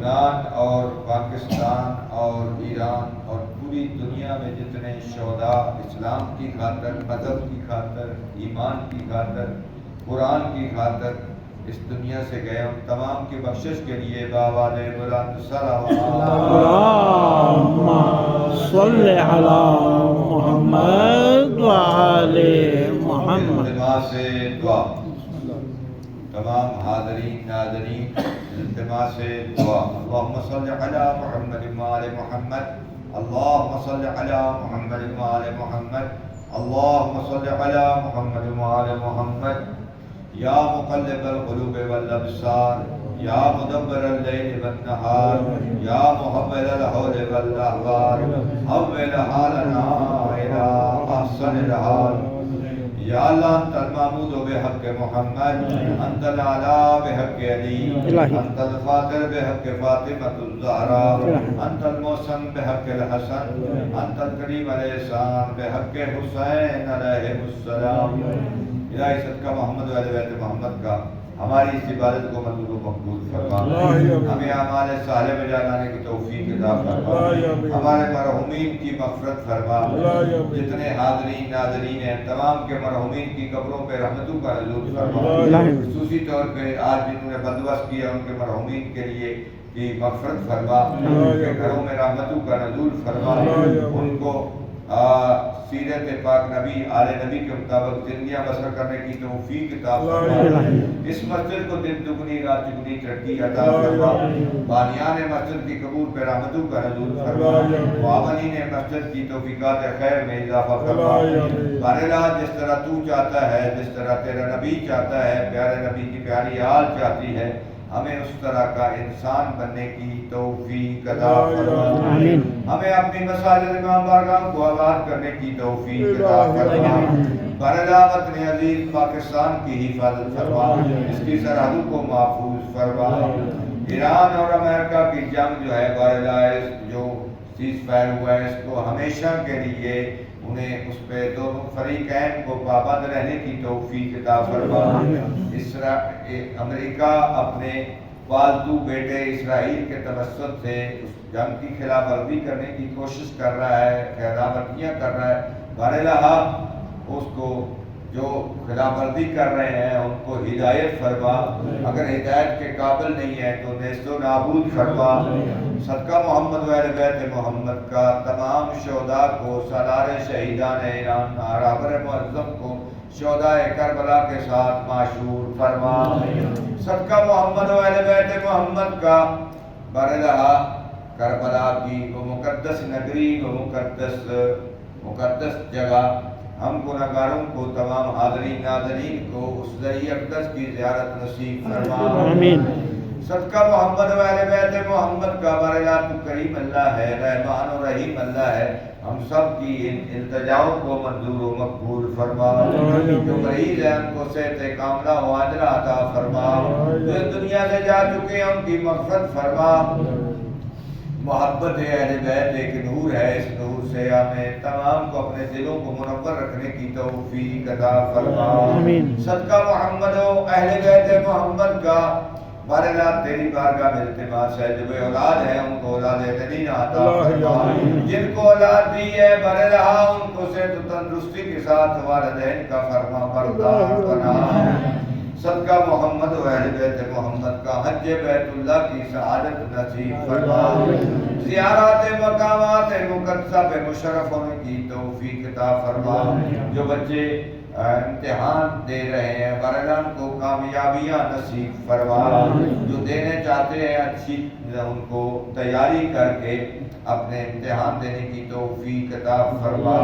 لبنان اور پاکستان اور ایران اور پوری دنیا میں جتنے شہداء اسلام کی خاطر، مذہب کی خاطر، ایمان کی خاطر، قرآن کی خاطر اس دنیا سے گئے، ان تمام کی بخشش کے لیے بآواز بلند صلوات اللہم صلی علی محمد وآل محمد التماس سے دعا۔ تمام حاضرین ناظرین التماس سے دعا۔ اللہم صلی علی محمد وآل محمد، اللہم صلی علی محمد وآل محمد، اللہم صلی علی محمد وآل محمد۔ یا مقلب القلوب والابصار، یا مدبر اللیل والنہار، یا محول الحول والاحوال، حول حالنا الى احسن الحال۔ یا اللہ انت المعبود بحق محمد، انت الاعلی بحق علی، انت الفاطر بحق فاطمۃ الزہرا، انت المحسن بحق الحسن، انت الکریم الاحسان بحق حسین علیہ السلام۔ الہی صدقہ محمد و اہل بیت محمد کا ہماری اس عبادت کو منظور و مقبول فرما، ہمیں اعمال صالح میں جانے کی توفیق عطا فرما، ہمارے مرحومین کی مغفرت فرما، جتنے حاضرین ناظرین ہیں تمام کے مرحومین کی قبروں پہ رحمتوں کا نزول فرما، خصوصی طور پہ آج جنہوں نے بندوبست کیا ان کے مرحومین کے لیے کی مغفرت فرما، ان کے گھروں میں رحمتوں کا نزول فرما، ان کو سیرت پاک نبی آل نبی کے مطابق زندگیاں بسر کرنے کی توفیق عطا فرما، اس مسجد کو دن دگنی رات چگنی ترقی عطا فرما، بانیان مسجد کی قبور پہ رحمتوں کا نزول فرما، معاونین مسجد کی توفیقات خیر میں اضافہ فرما۔ بہرحال جس طرح تو چاہتا ہے، جس طرح تیرا نبی چاہتا ہے، پیارے نبی کی پیاری آل چاہتی ہے، ہمیں اس طرح کا انسان بننے کی توفیق عطا فرما، ہمیں اپنی مساجد امام بارگاہ کو آباد کرنے کی توفیق عطا فرما، بہرحال وطن عزیز پاکستان کی حفاظت فرما، اس کی سرحدوں کو محفوظ فرما۔ ایران اور امریکہ کی جنگ جو ہے بہرحال جو سیز فائر ہوا ہے اس کو ہمیشہ کے لیے انہیں اس پہ دونوں فریقین کو پابند رہنے کی توفیق عطا فرما۔ امریکہ اپنے پالتو بیٹے اسرائیل کے توسط سے اس جنگ کی خلاف ورزی کرنے کی کوشش کر رہا ہے، خلاف ورزیاں کر رہا ہے، بہرحال اس کو جو خلاف ورزی کر رہے ہیں ان کو ہدایت فرما، اگر ہدایت کے قابل نہیں ہے تو نیست و نابود فرما۔ صدقہ محمد و اہل بیت محمد کا تمام شہداء کو، سالار شہیدان ایران رابر معظم کو شہداء کربلا کے ساتھ معشور فرما۔ صدقہ محمد و اہل بیت محمد کا بہرحال کربلا کی وہ مقدس نگری، وہ مقدس جگہ ہم گناہگاروں کو، تمام حاضرین ناظرین کو اس ذریعہ اقدس کی زیارت نصیب فرما۔ آمین۔ صدقہ محمد و اہل بیت محمد کا بہرحال تو کریم اللہ ہے، رحمان و رحیم اللہ ہے، ہم سب کی ان التجاؤں کو منظور و مقبول فرما۔ جو مریض ہیں ان کو صحت کاملہ و عاجلہ عطا فرما، جو اس دنیا سے جا چکے ہیں ان کی مغفرت فرما۔ محبت اہل بیت ایک نور ہے، اس نور سے ہمیں تمام کو اپنے دلوں کو منور رکھنے کی توفیق عطا فرما۔ صدقہ محمد و اہل بیت محمد کا بہرحال تیری بارگاہ میں التماس ہے، جو بے اولاد ہیں ان کو اولاد یقینی عطا فرما، جن کو اولاد دی ہے بہرحال ان کو صحت و تندرستی کے ساتھ والدین کا فرما بردار بنا۔ صدقہ محمد و اہل بیت محمد کا حج بیت اللہ کی سعادت نصیب فرما، زیارات مقامات مقدسہ پہ مشرف ہونے کی توفیق عطا فرما۔ جو بچے امتحان دے رہے ہیں بہرحال کو کامیابیاں نصیب فرما، جو دینے چاہتے ہیں اچھی ان کو تیاری کر کے اپنے امتحان دینے کی توفیق عطا فرما۔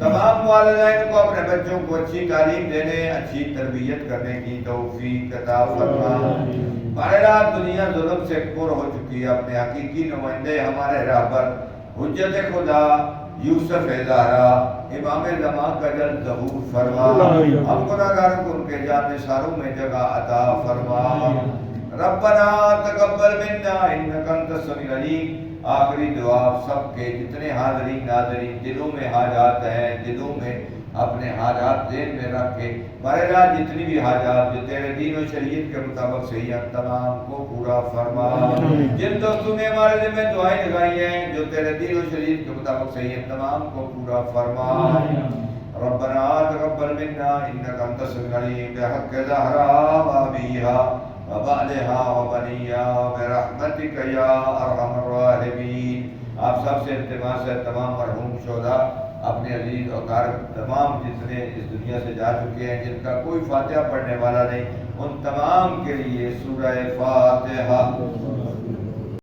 تمام والدین کو اپنے بچوں کو اچھی تعلیم دینے، اچھی تربیت کرنے کی توفیق عطا فرما۔ بہرحال دنیا ظلم سے پر ہو چکی ہے، اپنے حقیقی نمائندے ہمارے رہبر حجت خدا یوسف زہرا امام زمان کا جلد ظہور فرما، ہم گناہگاروں کو ان کے جانثاروں میں جگہ عطا فرما۔ ربنا تقبل منا انک انت السمیع العلیم۔ آخری دعا سب کے جتنے حاضرین ناظرین دلوں میں حاجات ہیں، دلوں میں اپنے حاجات ذہن میں رکھ کے بہرحال جتنی بھی حاجات جو تیرے دین و شریعت کے مطابق صحیح ہیں تمام کو پورا فرما. جن دوستوں نے ہمارے ذمہ دعائیں لگائی ہیں جو تیرے دین و شریعت کے مطابق صحیح ہیں تمام کو پورا فرما. ربنا تقبل منا انك انت السميع العليم بحق زهراء وابيها وبعلها وبنيها برحمتك يا ارحم الراحمين. آپ سب سے التماس ہے تمام مرحوم شہداء اپنے عزیز اور اقارب تمام جتنے اس دنیا سے جا چکے ہیں جن کا کوئی فاتحہ پڑھنے والا نہیں ان تمام کے لیے سورہ فاتحہ.